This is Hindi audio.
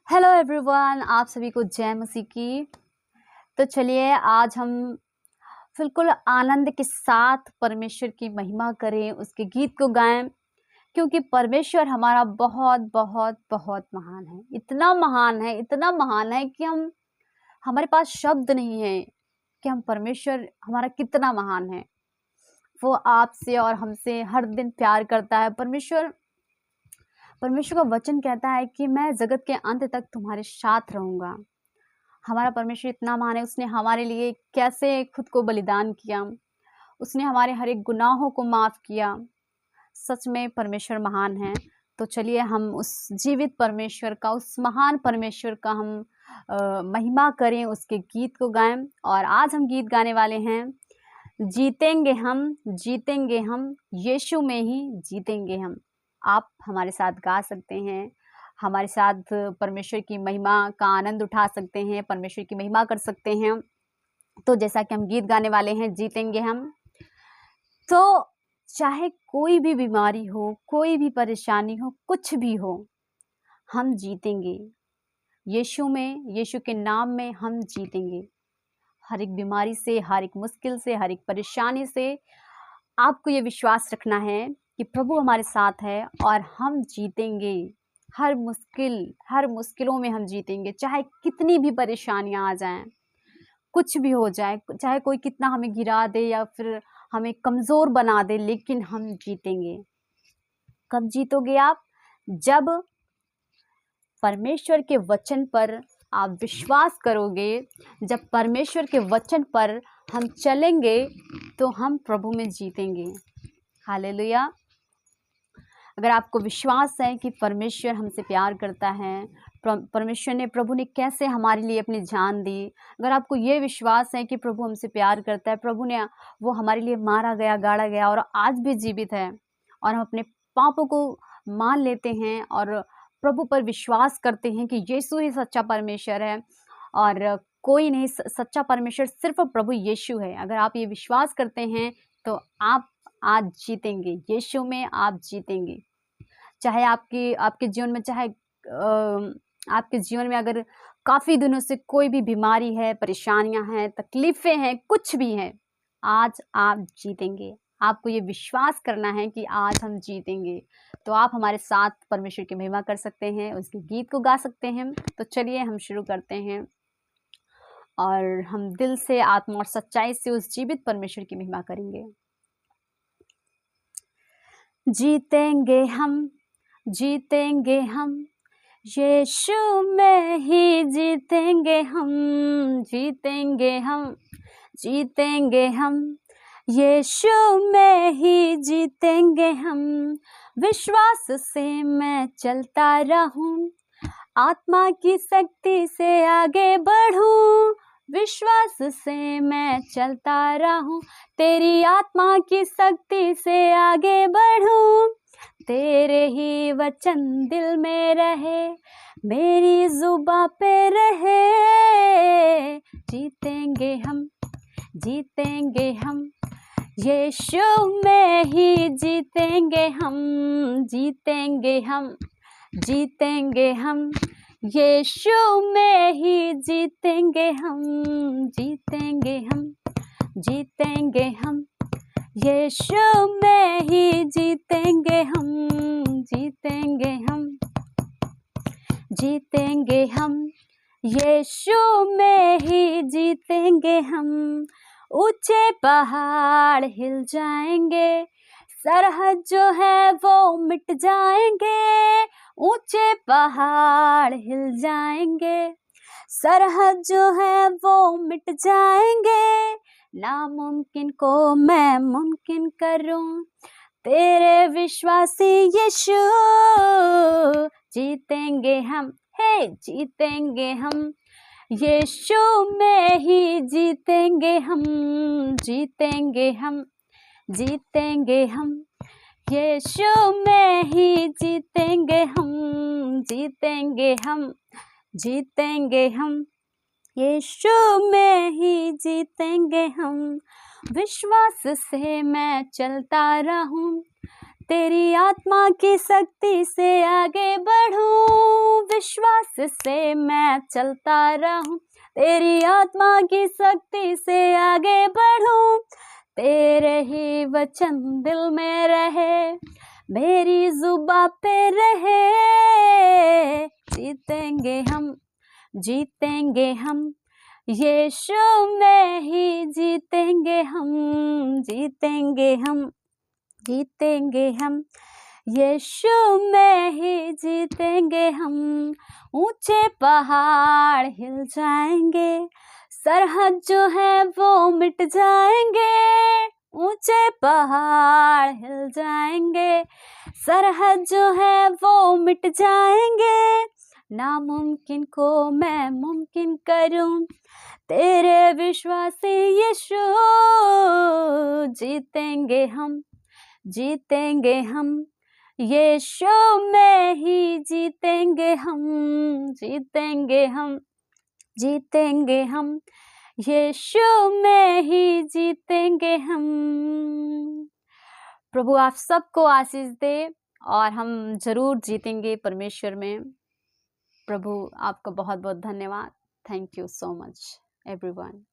हेलो एवरीवन, आप सभी को जय मसीह की। तो चलिए आज हम बिल्कुल आनंद के साथ परमेश्वर की महिमा करें, उसके गीत को गाएं, क्योंकि परमेश्वर हमारा बहुत बहुत बहुत महान है। इतना महान है, इतना महान है कि हमारे पास शब्द नहीं है कि हम परमेश्वर हमारा कितना महान है। वो आपसे और हमसे हर दिन प्यार करता है। परमेश्वर का वचन कहता है कि मैं जगत के अंत तक तुम्हारे साथ रहूंगा। हमारा परमेश्वर इतना महान है, उसने हमारे लिए कैसे खुद को बलिदान किया, उसने हमारे हर एक गुनाहों को माफ किया। सच में परमेश्वर महान है। तो चलिए हम उस जीवित परमेश्वर का, उस महान परमेश्वर का हम महिमा करें, उसके गीत को गाएं। और आज हम गीत गाने वाले हैं, जीतेंगे हम यीशु में ही जीतेंगे हम। आप हमारे साथ गा सकते हैं, हमारे साथ परमेश्वर की महिमा का आनंद उठा सकते हैं, परमेश्वर की महिमा कर सकते हैं। तो जैसा कि हम गीत गाने वाले हैं, जीतेंगे हम। तो चाहे कोई भी बीमारी हो, कोई भी परेशानी हो, कुछ भी हो, हम जीतेंगे। यीशु में, यीशु के नाम में हम जीतेंगे। हर एक बीमारी से, हर एक मुश्किल से, हर एक परेशानी से आपको ये विश्वास रखना है कि प्रभु हमारे साथ है और हम जीतेंगे। हर मुश्किलों में हम जीतेंगे, चाहे कितनी भी परेशानियां आ जाएं, कुछ भी हो जाए, चाहे कोई कितना हमें गिरा दे या फिर हमें कमज़ोर बना दे, लेकिन हम जीतेंगे। कब जीतोगे आप? जब परमेश्वर के वचन पर आप विश्वास करोगे, जब परमेश्वर के वचन पर हम चलेंगे, तो हम प्रभु में जीतेंगे। हालेलुया। अगर आपको विश्वास है कि परमेश्वर हमसे प्यार करता है, प्रभु ने कैसे हमारे लिए अपनी जान दी, अगर आपको ये विश्वास है कि प्रभु हमसे प्यार करता है, प्रभु ने वो हमारे लिए मारा गया, गाड़ा गया और आज भी जीवित है, और हम अपने पापों को मान लेते हैं और प्रभु पर विश्वास करते हैं कि यीशु ही सच्चा परमेश्वर है और कोई नहीं, सच्चा परमेश्वर सिर्फ प्रभु यीशु है। अगर आप ये विश्वास करते हैं तो आप आज जीतेंगे, यीशु में आप जीतेंगे। चाहे आपके जीवन में, चाहे आपके जीवन में अगर काफ़ी दिनों से कोई भी बीमारी है, परेशानियां हैं, तकलीफ़ें हैं, कुछ भी हैं, आज आप जीतेंगे। आपको ये विश्वास करना है कि आज हम जीतेंगे। तो आप हमारे साथ परमेश्वर की महिमा कर सकते हैं, उसके गीत को गा सकते हैं। तो चलिए हम शुरू करते हैं और हम दिल से, आत्मा और सच्चाई से उस जीवित परमेश्वर की महिमा करेंगे। जीतेंगे हम यीशु में ही जीतेंगे हम, जीतेंगे हम यीशु में ही जीतेंगे हम। विश्वास से मैं चलता रहूं, आत्मा की शक्ति से आगे बढ़ूं। विश्वास से मैं चलता रहूं, तेरी आत्मा की शक्ति से आगे बढ़ूं। तेरे ही वचन दिल में रहे, मेरी जुबां पे रहे। जीतेंगे हम यीशु में ही जीतेंगे हम, जीतेंगे हम यीशु में ही जीतेंगे हम, जीतेंगे हम यीशु में ही जीतेंगे हम, जीतेंगे हम यीशु में ही जीतेंगे हम। ऊंचे पहाड़ हिल जाएंगे, सरहद जो है वो मिट जाएंगे। ऊंचे पहाड़ हिल जाएंगे, सरहद जो है वो मिट जाएंगे। नामुमकिन को मैं मुमकिन करूं, तेरे विश्वासी यीशु। जीतेंगे हम यीशु में ही जीतेंगे हम, जीतेंगे हम यीशु में ही जीतेंगे हम, जीतेंगे हम यीशु में ही जीतेंगे हम। विश्वास से मैं चलता रहूं, तेरी आत्मा की शक्ति से आगे बढ़ूं। विश्वास से मैं चलता रहूं, तेरी आत्मा की शक्ति से आगे बढ़ूं, तेरे ही वचन दिल में रहे, मेरी जुबां पे रहे। जीतेंगे हम, जीतेंगे हम, यीशु में ही जीतेंगे हम, जीतेंगे हम, जीतेंगे हम, यीशु में ही जीतेंगे हम। ऊंचे पहाड़ हिल जाएंगे, सरहद जो है वो मिट जाएंगे, ऊंचे पहाड़ हिल जाएंगे, सरहद जो है वो मिट जाएंगे। नामुमकिन को मैं मुमकिन करूं, तेरे विश्वास से यीशु, जीतेंगे हम, जीतेंगे हम, यीशु में ही जीतेंगे हम, जीतेंगे हम, जीतेंगे हम, यीशु में ही जीतेंगे हम। प्रभु आप सबको आशीष दे और हम जरूर जीतेंगे परमेश्वर में। प्रभु आपका बहुत बहुत धन्यवाद। Thank you so much everyone.